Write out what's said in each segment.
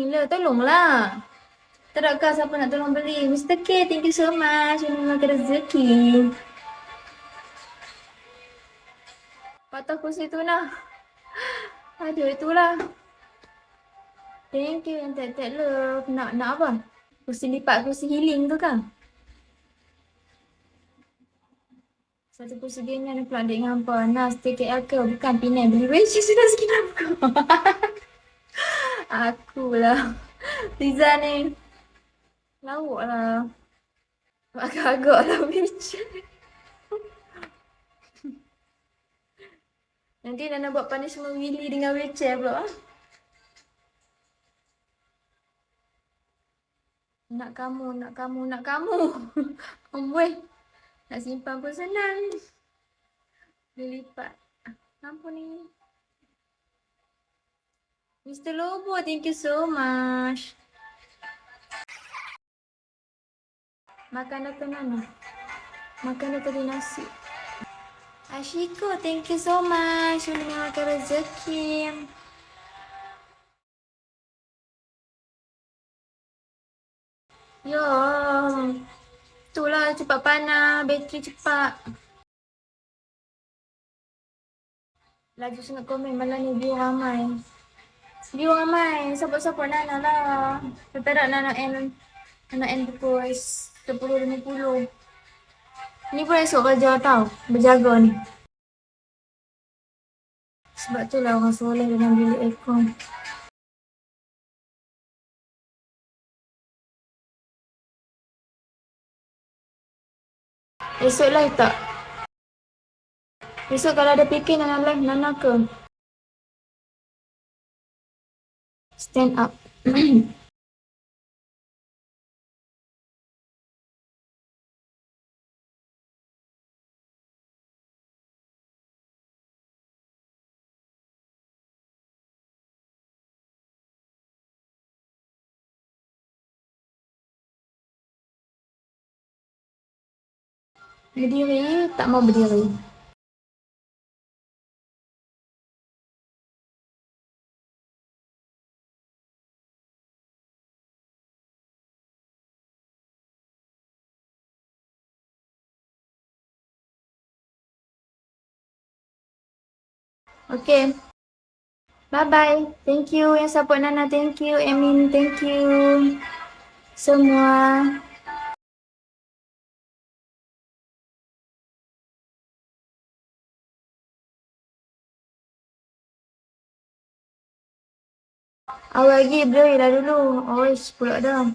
Mila, tolonglah. Terakah siapa nak tolong beli? Mr. K, thank you so much. Ini makan rezeki. Patah kursi tu nah. Aduh, itulah. Thank you yang tek-tek love. Nak apa? Kursi lipat, kursi healing tu kan? Satu kursi gaming ada pula adik ngapa. Nas, stay KL ke? Bukan, Penang. Beli wedgie sudah sikit aku. Akulah. Liza ni. Lawak lah. Agak-agak lah wheelchair. Nanti Nana buat punishment Willy dengan wheelchair pula. Nak kamu, nak kamu, nak kamu. Amboi. Nak simpan pun senang. Dia lipat. Apa ni? Mr. Lobo, thank you so much. Makan dah Nana. Makan dah tadi nasi. Ashiko, thank you so much. Sudah makan rezeki. Ya, itulah cepat panas, bateri cepat. Laju sangat komen malam ni view ramai. View ramai, support-support Nana lah. Kita tak Nana end pukul 10.50. Ni pun esok kerja tau, berjaga ni. Sebab tu lah orang soleh dalam bilik aircon. Esok live tak? Esok kalau ada PK Nana live, Nana ke? Stand up. Berdiri, tak mau berdiri. Okay. Bye-bye. Thank you yang support Nana. Thank you. Emin, thank you. Semua. Awal lagi blur dah dulu. Oish pula dah.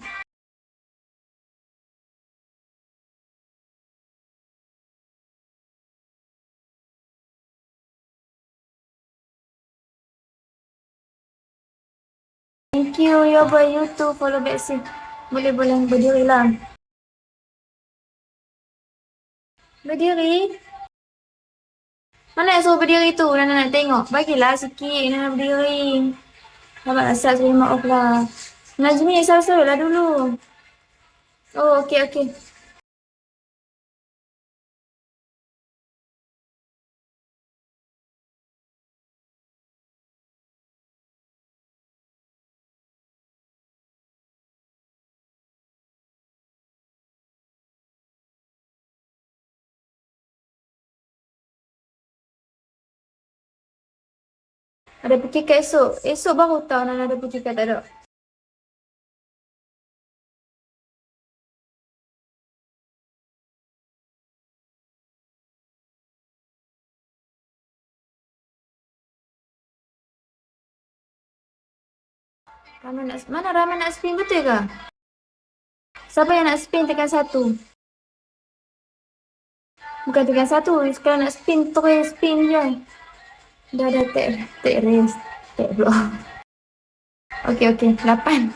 Thank you ya boy YouTube follow back sih. Boleh berdiri lah. Berdiri. Mana yang suruh berdiri tu? Nana nak tengok. Bagilah sikit Nana berdiri. Abang asal saya maaf lah. Najmi asal lah dulu. Oh okey okey. Ada pergi kat esok. Esok baru tahu Nana ada pergi kat tak ada. Mana Rahman nak spin betul ke? Siapa yang nak spin tekan 1? Bukan tekan 1. Sekarang nak spin terus spin je. Dah take race. Take pula. Okey okey. 8.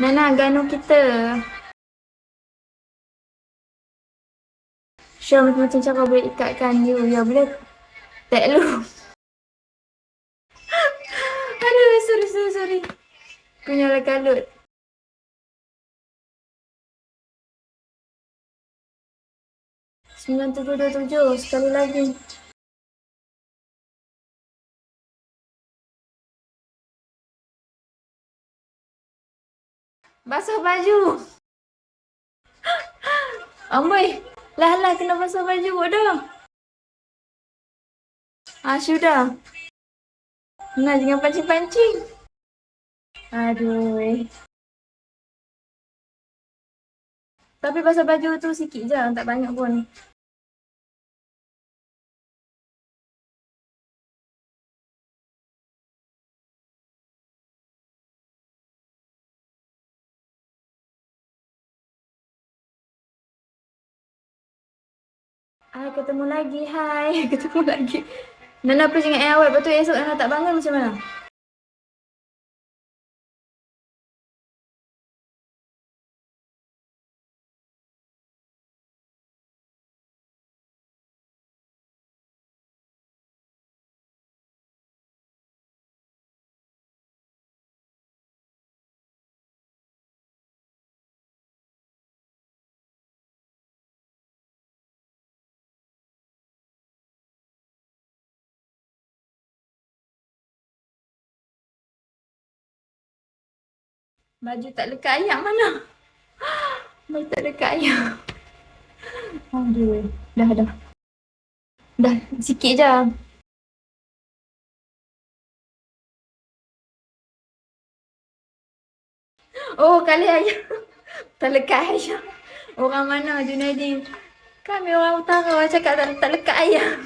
Nana ganu kita. Show macam-macam cara boleh ikatkan you. Ya boleh. Tak lu. Aduh sorry. Kunyalah kalut. Sembilan 9727 sekali lagi. Basuh baju. Amboi. Lah lah kena basuh baju dah. Ah sudah. Nah jangan pancing-pancing. Aduh. Tapi basuh baju tu sikit je, tak banyak pun. Hai, ketemu lagi. Hai, ketemu lagi. Nana please ingat yang awet. Lepas tu esok Nana tak bangun macam mana? Baju tak lekat ayak mana? Baju tak lekat ayak. Aduh. Dah. Dah, sikit je. Oh, kali ayak. Tak lekat ayak. Orang mana Junaidin? Kami orang utara orang cakap tak lekat ayak.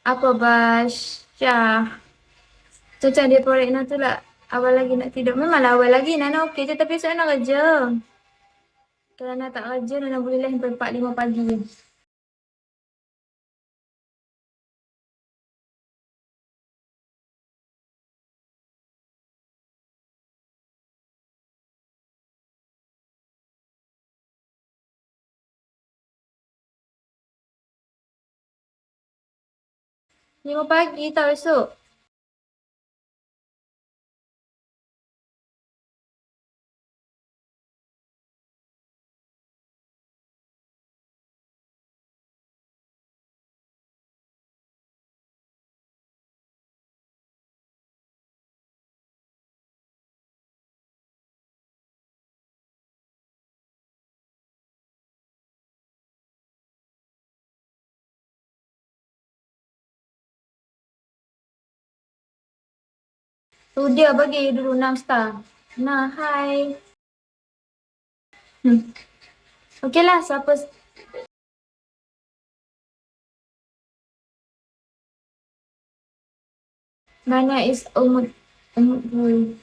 Apa Syah? Macam dia proyek Nana tu lah. Awal lagi nak tidur. Memanglah awal lagi Nana okey je. Tapi esok Nana kerja. Kalau Nana tak kerja, Nana boleh lah sampai 4-5 pagi je. Lima pagi tau esok. Tu dia bagi dulu 6 star. Nah, hai. Okey lah, siapa Nana is umut boy.